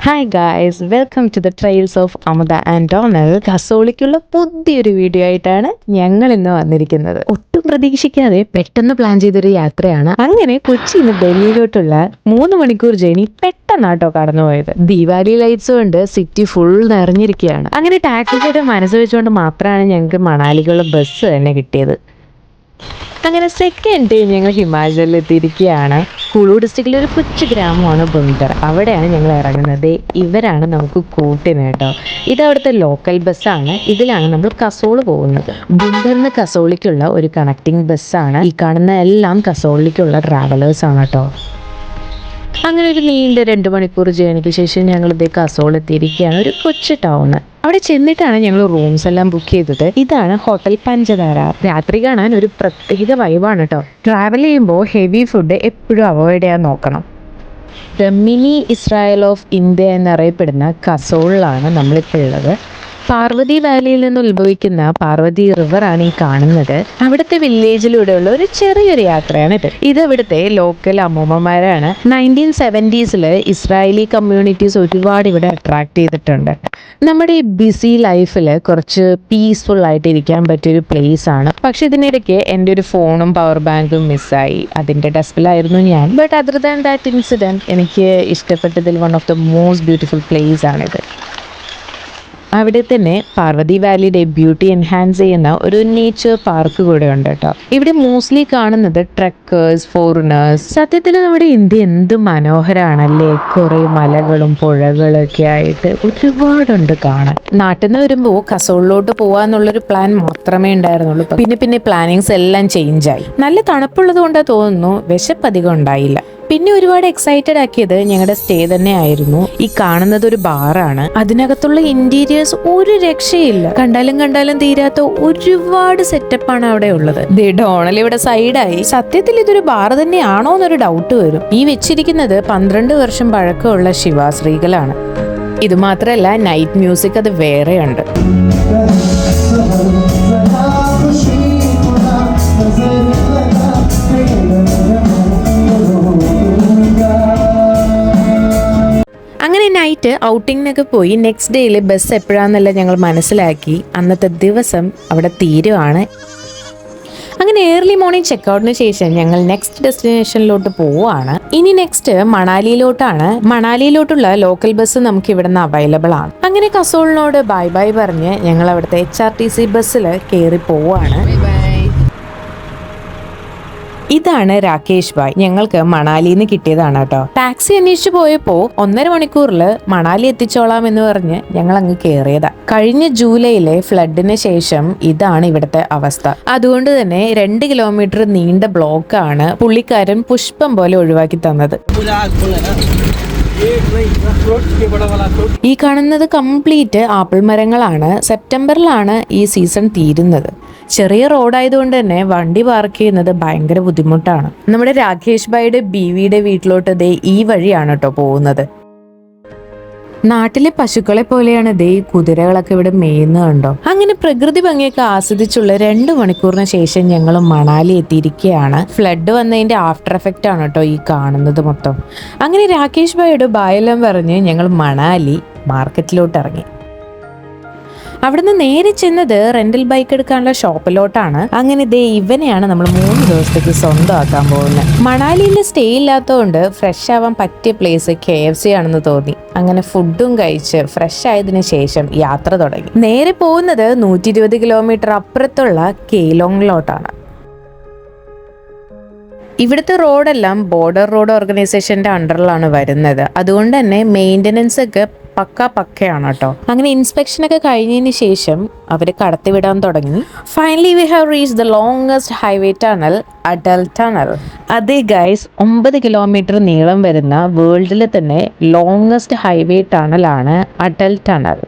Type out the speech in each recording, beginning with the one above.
Hi guys, welcome to the trails of Amrita and Donald. കസോളിക്കുള്ള പുതിയൊരു video ആയിട്ടാണ് ഞങ്ങൾ ഇന്ന് വന്നിരിക്കുന്നത്. ഒട്ടും പ്രതീക്ഷിക്കാതെ പെട്ടെന്ന് പ്ലാൻ ചെയ്തൊരു യാത്രയാണ്. അങ്ങനെ കൊച്ചിയിൽ നിന്ന് ഡൽഹിയിലോട്ടുള്ള 3 മണിക്കൂർ ജേണി പെട്ടെന്നാട്ടോ കടന്നുപോയത്. ദീപാവലി ലൈറ്റ്സ് കൊണ്ട് സിറ്റി ഫുൾ നിറഞ്ഞിരിക്കുകയാണ്. അങ്ങനെ ടാക്സിയുടെ മനസ്സ് വെച്ചുകൊണ്ട് മാത്രമാണ് ഞങ്ങൾക്ക് മണാലിക്കുള്ള ബസ് തന്നെ കിട്ടിയത്. അങ്ങനെ സെക്കൻഡ് ഡേ ഞങ്ങൾ ഹിമാചലിൽ എത്തിയിരിക്കുകയാണ്. കുളു ഡിസ്ട്രിക്റ്റിലെ ഒരു കൊച്ചു ഗ്രാമമാണ് ബുന്ദർ. അവിടെയാണ് ഞങ്ങൾ ഇറങ്ങുന്നത്. ഇവരാണ് നമുക്ക് കൂട്ടിന് കേട്ടോ. ഇത് അവിടുത്തെ ലോക്കൽ ബസ്സാണ്. ഇതിലാണ് നമ്മൾ കസോൾ പോകുന്നത്. ബുന്ദറിന് കസോളിക്കുള്ള ഒരു കണക്റ്റിംഗ് ബസ്സാണ്. ഈ കാണുന്ന എല്ലാം കസോളിലേക്കുള്ള ട്രാവലേഴ്സാണ് കേട്ടോ. അങ്ങനെ ഒരു നീണ്ട 2 മണിക്കൂർ ജേണിക്ക് ശേഷം ഞങ്ങൾ ഇതേ കസോൾ എത്തിയിരിക്കുകയാണ്. ഒരു കൊച്ചു ടൗണ്. അവിടെ ചെന്നിട്ടാണ് ഞങ്ങൾ റൂംസ് എല്ലാം ബുക്ക് ചെയ്തത്. ഇതാണ് ഹോട്ടൽ പഞ്ചതാര. രാത്രി കാണാൻ ഒരു പ്രത്യേക വൈബാണ് കേട്ടോ. ട്രാവൽ ചെയ്യുമ്പോൾ ഹെവി ഫുഡ് എപ്പോഴും അവോയ്ഡ് ചെയ്യാൻ നോക്കണം. The mini Israel of India എന്നറിയപ്പെടുന്ന കസോളിലാണ് നമ്മളിപ്പോൾ ഉള്ളത്. പാർവതി വാലിയിൽ നിന്ന് ഉത്ഭവിക്കുന്ന പാർവതി റിവറാണ് ഈ കാണുന്നത്. അവിടുത്തെ വില്ലേജിലൂടെയുള്ള ഒരു ചെറിയൊരു യാത്രയാണ് ഇത് ഇവിടുത്തെ ലോക്കൽ അമ്മൂമ്മമാരാണ്. 1970s ഇസ്രായേലി കമ്മ്യൂണിറ്റീസ് ഒരുപാട് ഇവിടെ അട്രാക്ട് ചെയ്തിട്ടുണ്ട്. നമ്മുടെ ഈ ബിസി ലൈഫിൽ കുറച്ച് പീസ്ഫുൾ ആയിട്ട് ഇരിക്കാൻ പറ്റിയൊരു പ്ലേസ് ആണ്. പക്ഷെ ഇതിനിടയ്ക്ക് എൻ്റെ ഒരു ഫോണും പവർ ബാങ്കും മിസ്സായി. അതിൻ്റെ ഡെസ്പിലായിരുന്നു ഞാൻ. But other than that incident എനിക്ക് ഇഷ്ടപ്പെട്ടതിൽ one of the most beautiful place ആണിത്. അവിടെ തന്നെ പാർവതി വാലിയുടെ ബ്യൂട്ടി എൻഹാൻസ് ചെയ്യുന്ന ഒരു നേച്ചർ പാർക്ക് കൂടെ ഉണ്ട് കേട്ടോ. ഇവിടെ മോസ്റ്റ്ലി കാണുന്നത് ട്രക്കേഴ്സ്, ഫോറിനേഴ്സ്. സത്യത്തിൽ നമ്മുടെ ഇന്ത്യ എന്ത് മനോഹരമാണല്ലേ. കുറെ മലകളും പുഴകളൊക്കെ ആയിട്ട് ഒരുപാടുണ്ട് കാണാൻ. നാട്ടിൽ നിന്ന് വരുമ്പോൾ കസോളിലോട്ട് പോവാന്നുള്ളൊരു പ്ലാൻ മാത്രമേ ഉണ്ടായിരുന്നുള്ളൂ. പിന്നെ പ്ലാനിങ്സ് എല്ലാം ചേഞ്ചായി. നല്ല തണുപ്പുള്ളത് കൊണ്ടാണ് തോന്നുന്നു വിശപ്പ് അധികം ഉണ്ടായില്ല. പിന്നെ ഒരുപാട് എക്സൈറ്റഡ് ആക്കിയത് ഞങ്ങളുടെ സ്റ്റേ തന്നെ ആയിരുന്നു. ഈ കാണുന്നത് ഒരു ബാറാണ്. അതിനകത്തുള്ള ഇന്റീരിയേഴ്സ് ഒരു രക്ഷയില്ല. കണ്ടാലും തീരാത്ത ഒരുപാട് സെറ്റപ്പാണ് അവിടെ ഉള്ളത്. ഡോണൽ ഇവിടെ സൈഡായി. സത്യത്തിൽ ഇതൊരു ബാർ തന്നെയാണോ എന്നൊരു ഡൗട്ട് വരും. ഈ വെച്ചിരിക്കുന്നത് 12 വർഷം പഴക്കമുള്ള ശിവാശ്രീകളാണ്. ഇത് മാത്രമല്ല, നൈറ്റ് മ്യൂസിക് അത് വേറെയുണ്ട്. അങ്ങനെ നൈറ്റ് ഔട്ടിങ്ങിനൊക്കെ പോയി നെക്സ്റ്റ് ഡേയിൽ ബസ് എപ്പോഴാണെന്നല്ല ഞങ്ങൾ മനസ്സിലാക്കി. അന്നത്തെ ദിവസം അവിടെ തീരുവാണ്. അങ്ങനെ ഏർലി മോർണിംഗ് ചെക്കൗട്ടിന് ശേഷം ഞങ്ങൾ നെക്സ്റ്റ് ഡെസ്റ്റിനേഷനിലോട്ട് പോവുകയാണ്. ഇനി നെക്സ്റ്റ് മണാലിയിലോട്ടാണ്. മണാലിയിലോട്ടുള്ള ലോക്കൽ ബസ് നമുക്ക് ഇവിടെ നിന്ന് അവൈലബിൾ ആണ്. അങ്ങനെ കസോളിനോട് ബൈ ബൈ പറഞ്ഞ് ഞങ്ങൾ അവിടുത്തെ HRTC ബസ്സിൽ കയറി പോവുകയാണ്. ഇതാണ് രാകേഷ് ഭായ്. ഞങ്ങൾക്ക് മണാലിന്ന് കിട്ടിയതാണ് കേട്ടോ. ടാക്സി അന്വേഷിച്ചു പോയപ്പോ 1.5 മണിക്കൂറിൽ മണാലി എത്തിച്ചോളാം എന്ന് പറഞ്ഞ് ഞങ്ങൾ അങ്ങ് കയറിയതാ. കഴിഞ്ഞ ജൂലൈയിലെ ഫ്ലഡിന് ശേഷം ഇതാണ് ഇവിടുത്തെ അവസ്ഥ. അതുകൊണ്ട് തന്നെ 2 കിലോമീറ്റർ നീണ്ട ബ്ലോക്കാണ് പുള്ളിക്കാരൻ പുഷ്പം പോലെ ഒഴിവാക്കി തന്നത്. ഈ കാണുന്നത് കംപ്ലീറ്റ് ആപ്പിൾ മരങ്ങളാണ്. സെപ്റ്റംബറിലാണ് ഈ സീസൺ തീരുന്നത്. ചെറിയ റോഡായതുകൊണ്ട് തന്നെ വണ്ടി പാർക്ക് ചെയ്യുന്നത് ഭയങ്കര ബുദ്ധിമുട്ടാണ്. നമ്മുടെ രാകേഷ് ഭായിയുടെ ബീവിയുടെ വീട്ടിലോട്ട് ദേ ഈ വഴിയാണ് കേട്ടോ പോകുന്നത്. നാട്ടിലെ പശുക്കളെ പോലെയാണ് ദേ കുതിരകളൊക്കെ ഇവിടെ മേയുന്നത് കണ്ടോ. അങ്ങനെ പ്രകൃതി ഭംഗിയൊക്കെ ആസ്വദിച്ചുള്ള 2 മണിക്കൂറിന് ശേഷം ഞങ്ങൾ മണാലി എത്തിയിരിക്കുകയാണ്. ഫ്ലഡ് വന്നതിന്റെ ആഫ്റ്റർ എഫക്റ്റ് ആണ് കേട്ടോ ഈ കാണുന്നത് മൊത്തം. അങ്ങനെ രാകേഷ് ഭായിയുടെ ബായെല്ലാം പറഞ്ഞ് ഞങ്ങൾ മണാലി മാർക്കറ്റിലോട്ട് ഇറങ്ങി. അവിടുന്ന് നേരെ ചെന്നത് റെന്റൽ ബൈക്ക് എടുക്കാനുള്ള ഷോപ്പിലോട്ടാണ്. അങ്ങനെ ദേ ഇവനെയാണ് നമ്മൾ 3 ദിവസത്തേക്ക് സ്വന്തമാക്കാൻ പോകുന്നത്. മണാലിയിൽ സ്റ്റേ ഇല്ലാത്തതുകൊണ്ട് ഫ്രഷ് ആവാൻ പറ്റിയ പ്ലേസ് KFC ആണെന്ന് തോന്നി. അങ്ങനെ ഫുഡും കഴിച്ച് ഫ്രഷ് ആയതിനു ശേഷം യാത്ര തുടങ്ങി. നേരെ പോകുന്നത് 120 കിലോമീറ്റർ അപ്പുറത്തുള്ള കേലോങ്ങിലോട്ടാണ്. ഇവിടുത്തെ റോഡെല്ലാം ബോർഡർ റോഡ് ഓർഗനൈസേഷന്റെ അണ്ടറിലാണ് വരുന്നത്. അതുകൊണ്ട് തന്നെ മെയിൻ്റനൻസ് ഒക്കെ പക്കയാണ് കേട്ടോ. അങ്ങനെ ഇൻസ്പെക്ഷനൊക്കെ കഴിഞ്ഞതിന് ശേഷം അവർ കടത്തിവിടാൻ തുടങ്ങി. Finally we have reached the longest highway tunnel, Atal tunnel. അതെ ഗൈസ്, 9 കിലോമീറ്റർ നീളം വരുന്ന വേൾഡിലെ തന്നെ ലോങ്സ്റ്റ് ഹൈവേ ടണലാണ് അടൽ ടണൽ.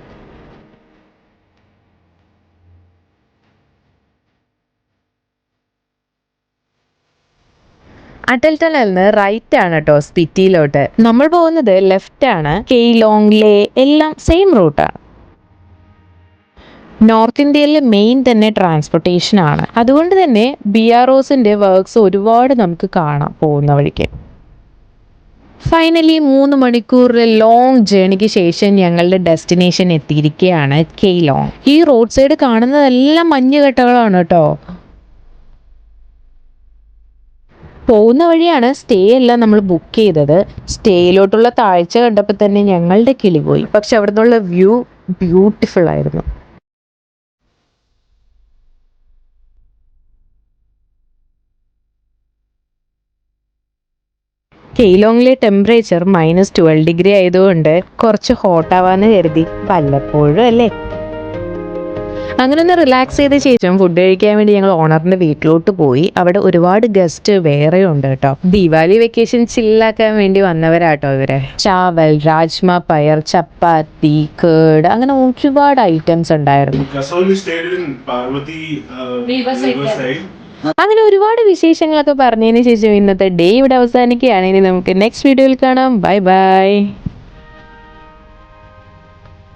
അടൽ ടണലിന് റൈറ്റ് ആണ് കേട്ടോ സ്പിറ്റിയിലോട്ട്. നമ്മൾ പോകുന്നത് ലെഫ്റ്റ് ആണ്. കെയ്ലോങ്, ലേ എല്ലാം സെയിം റൂട്ടാണ്. നോർത്ത് ഇന്ത്യയിലെ മെയിൻ തന്നെ ട്രാൻസ്പോർട്ടേഷൻ ആണ്. അതുകൊണ്ട് തന്നെ BROസിന്റെ വർക്ക്സ് ഒരുപാട് നമുക്ക് കാണാം പോകുന്ന വഴിക്ക്. ഫൈനലി 3 മണിക്കൂറിലെ ലോങ് ജേണിക്ക് ശേഷം ഞങ്ങളുടെ ഡെസ്റ്റിനേഷൻ എത്തിയിരിക്കുകയാണ് കെയ്ലോങ്. ഈ റോഡ് സൈഡ് കാണുന്നതെല്ലാം മഞ്ഞുകെട്ടകളാണ് കേട്ടോ. പോകുന്ന വഴിയാണ് സ്റ്റേ എല്ലാം നമ്മൾ ബുക്ക് ചെയ്തത്. സ്റ്റേയിലോട്ടുള്ള താഴ്ച കണ്ടപ്പോൾ തന്നെ ഞങ്ങളുടെ കിളി പോയി. പക്ഷെ അവിടെ നിന്നുള്ള വ്യൂ ബ്യൂട്ടിഫുൾ ആയിരുന്നു. കെയ്ലോങ്ങിലെ ടെമ്പറേച്ചർ -12 ഡിഗ്രി ആയതുകൊണ്ട് കുറച്ച് ഹോട്ടാവാന്ന് കരുതി. വല്ലപ്പോഴും അല്ലേ. അങ്ങനെ ഒന്ന് റിലാക്സ് ചെയ്ത ശേഷം ഫുഡ് കഴിക്കാൻ വേണ്ടി ഞങ്ങൾ ഓണറിന്റെ വീട്ടിലോട്ട് പോയി. അവിടെ ഒരുപാട് ഗസ്റ്റ് വേറെ ഉണ്ട് കേട്ടോ. ദിവാലി വെക്കേഷൻ ചില്ലാക്കാൻ വേണ്ടി വന്നവരാട്ടോ ഇവരെ. ചാവൽ, രാജ്മ, പയർ, ചപ്പാത്തി, കേട്, അങ്ങനെ ഒരുപാട് ഐറ്റംസ് ഉണ്ടായിരുന്നു. അങ്ങനെ ഒരുപാട് വിശേഷങ്ങളൊക്കെ പറഞ്ഞതിന് ശേഷം ഇന്നത്തെ ഡേ ഇവിടെ അവസാനിക്കുകയാണ്. ഇനി നമുക്ക് നെക്സ്റ്റ് വീഡിയോയിൽ കാണാം. Bye bye.